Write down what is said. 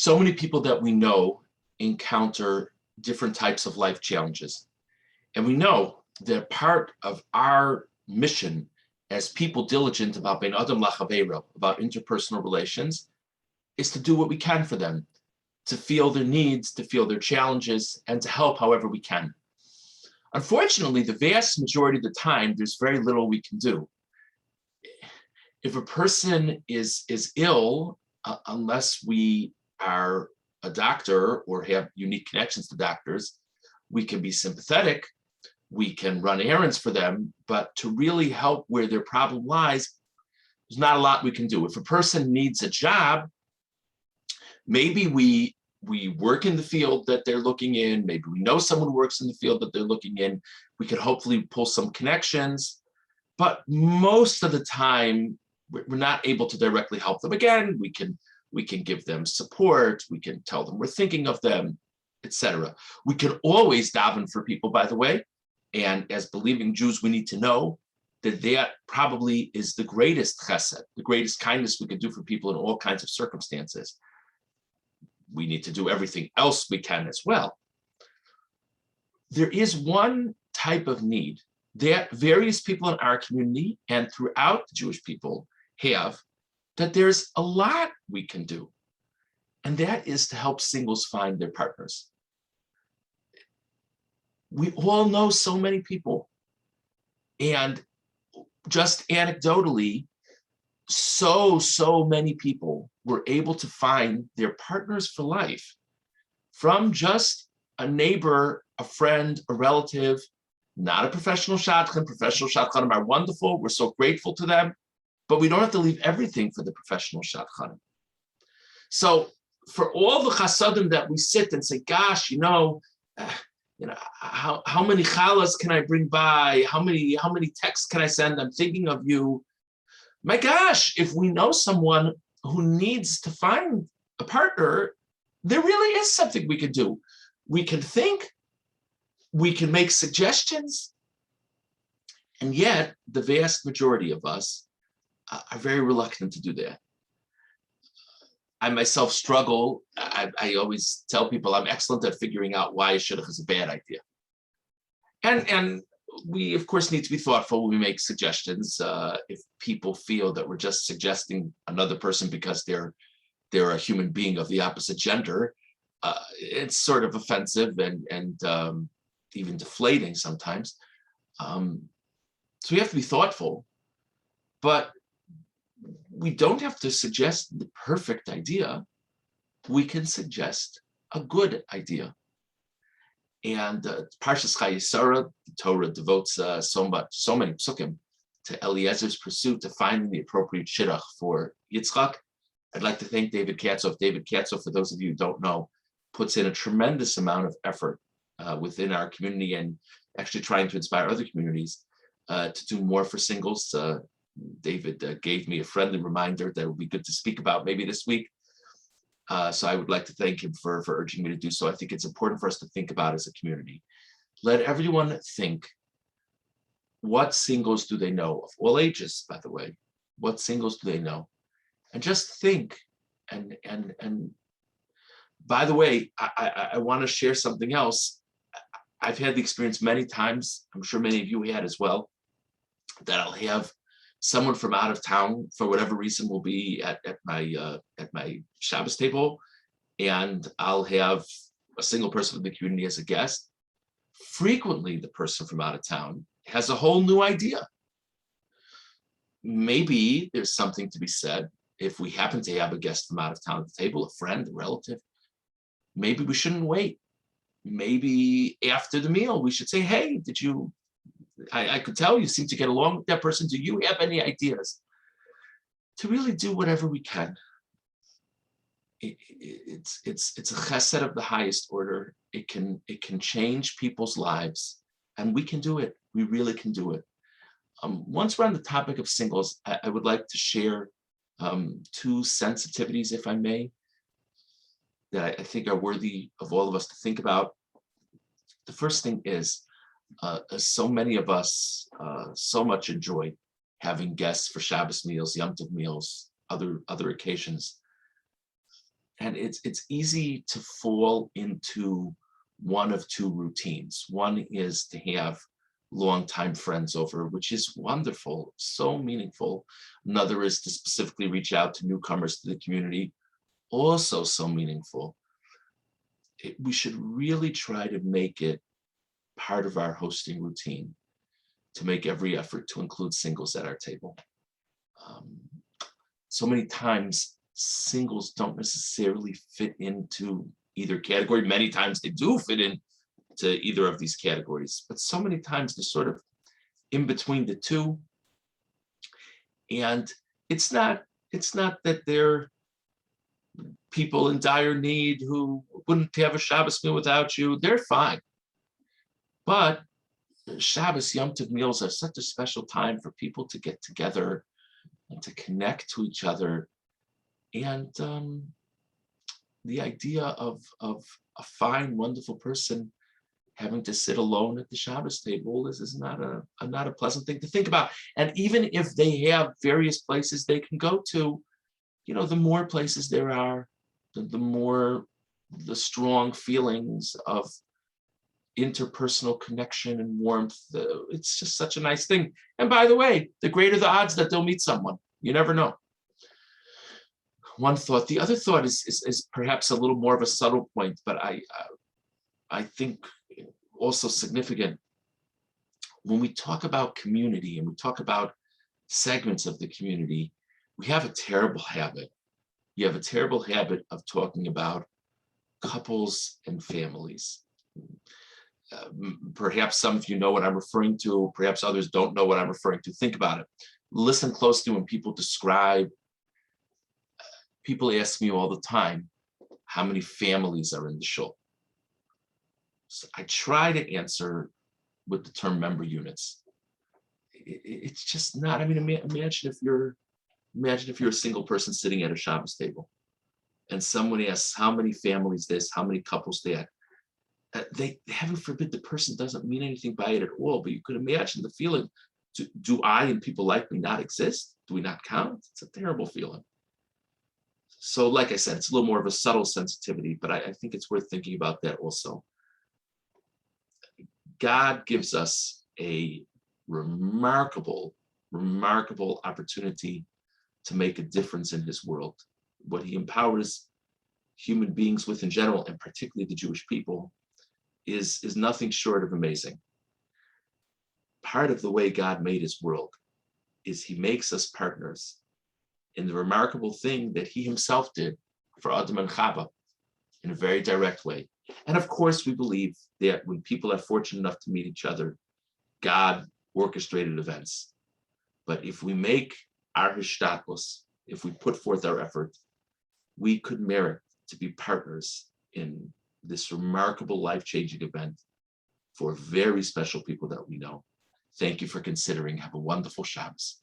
So many people that we know encounter different types of life challenges. And we know that part of our mission as people diligent about bein adam lachaveiro, about interpersonal relations, is to do what we can for them, to feel their needs, to feel their challenges, and to help however we can. Unfortunately, the vast majority of the time, there's very little we can do. If a person is ill, unless we are a doctor or have unique connections to doctors, we can be sympathetic, we can run errands for them, but to really help where their problem lies, there's not a lot we can do. If a person needs a job, maybe we work in the field that they're looking in, maybe we know someone who works in the field that they're looking in, we could hopefully pull some connections, but most of the time, we're not able to directly help them. Again, we can give them support, we can tell them we're thinking of them, etc. We can always daven for people, by the way, and as believing Jews, we need to know that that probably is the greatest chesed, the greatest kindness we can do for people in all kinds of circumstances. We need to do everything else we can as well. There is one type of need that various people in our community and throughout the Jewish people have, that there's a lot we can do, and that is to help singles find their partners. We all know so many people, and just anecdotally, so many people were able to find their partners for life from just a neighbor, a friend, a relative, not a professional shadchan. Professional shadchanim are wonderful. We're so grateful to them, but we don't have to leave everything for the professional shadchanim. So for all the chasadim that we sit and say, gosh, how many chalas can I bring by? How many texts can I send? I'm thinking of you. My gosh, if we know someone who needs to find a partner, there really is something we can do. We can think, we can make suggestions, and yet the vast majority of us are very reluctant to do that. I myself struggle. I always tell people I'm excellent at figuring out why a shidduch is a bad idea. And we, of course, need to be thoughtful when we make suggestions. If people feel that we're just suggesting another person because they're a human being of the opposite gender, it's sort of offensive and even deflating sometimes. So we have to be thoughtful, but we don't have to suggest the perfect idea. We can suggest a good idea. And Parshas Chayesara, the Torah devotes so many psukim to Eliezer's pursuit to finding the appropriate shidduch for Yitzchak. I'd like to thank David Katzoff. David Katzoff, for those of you who don't know, puts in a tremendous amount of effort within our community and actually trying to inspire other communities to do more for singles. David gave me a friendly reminder that it would be good to speak about maybe this week. So I would like to thank him for urging me to do so. I think it's important for us to think about as a community. Let everyone think, what singles do they know, of all ages, by the way? What singles do they know? And just think. And by the way, I want to share something else. I've had the experience many times, I'm sure many of you had as well, that I'll have someone from out of town, for whatever reason, will be at my Shabbos table, and I'll have a single person from the community as a guest. Frequently, the person from out of town has a whole new idea. Maybe there's something to be said if we happen to have a guest from out of town at the table, a friend, a relative. Maybe we shouldn't wait. Maybe after the meal, we should say, hey, I could tell you seem to get along with that person. Do you have any ideas? To really do whatever we can. It's a chesed of the highest order. It can change people's lives, and we can do it. We really can do it. Once we're on the topic of singles, I would like to share two sensitivities, if I may, that I think are worthy of all of us to think about. The first thing is, so many of us so much enjoy having guests for Shabbos meals, Yom Tov meals, other occasions. And it's easy to fall into one of two routines. One is to have longtime friends over, which is wonderful, so meaningful. Another is to specifically reach out to newcomers to the community, also so meaningful. We should really try to make it part of our hosting routine, to make every effort to include singles at our table. Um, so many times singles don't necessarily fit into either category. Many times they do fit into either of these categories, but so many times they're sort of in between the two. And it's not that they're people in dire need who wouldn't have a Shabbos meal without you. They're fine. But Shabbos Yom Tov meals are such a special time for people to get together and to connect to each other. And the idea of a fine, wonderful person having to sit alone at the Shabbos table is not a pleasant thing to think about. And even if they have various places they can go to, the more places there are, the more the strong feelings of interpersonal connection and warmth. It's just such a nice thing. And by the way, the greater the odds that they'll meet someone. You never know. One thought. The other thought is perhaps a little more of a subtle point, but I think also significant. When we talk about community and we talk about segments of the community, we have a terrible habit. You have a terrible habit of talking about couples and families. Perhaps some of you know what I'm referring to, perhaps others don't know what I'm referring to. Think about it. Listen closely when people describe. People ask me all the time, how many families are in the shul? So I try to answer with the term member units. It's just not. I mean, imagine if you're a single person sitting at a Shabbos table, and someone asks how many families this, how many couples that. They, heaven forbid, the person doesn't mean anything by it at all. But you could imagine the feeling: do I and people like me not exist? Do we not count? It's a terrible feeling. So, like I said, it's a little more of a subtle sensitivity, but I think it's worth thinking about that also. God gives us a remarkable, remarkable opportunity to make a difference in his world. What he empowers human beings with in general, and particularly the Jewish people, is nothing short of amazing. Part of the way God made his world is he makes us partners in the remarkable thing that he himself did for Adam and Chava in a very direct way. And of course, we believe that when people are fortunate enough to meet each other, God orchestrated events. But if we make our hishtadlus, if we put forth our effort, we could merit to be partners in this remarkable life-changing event for very special people that we know. Thank you for considering. Have a wonderful Shabbos.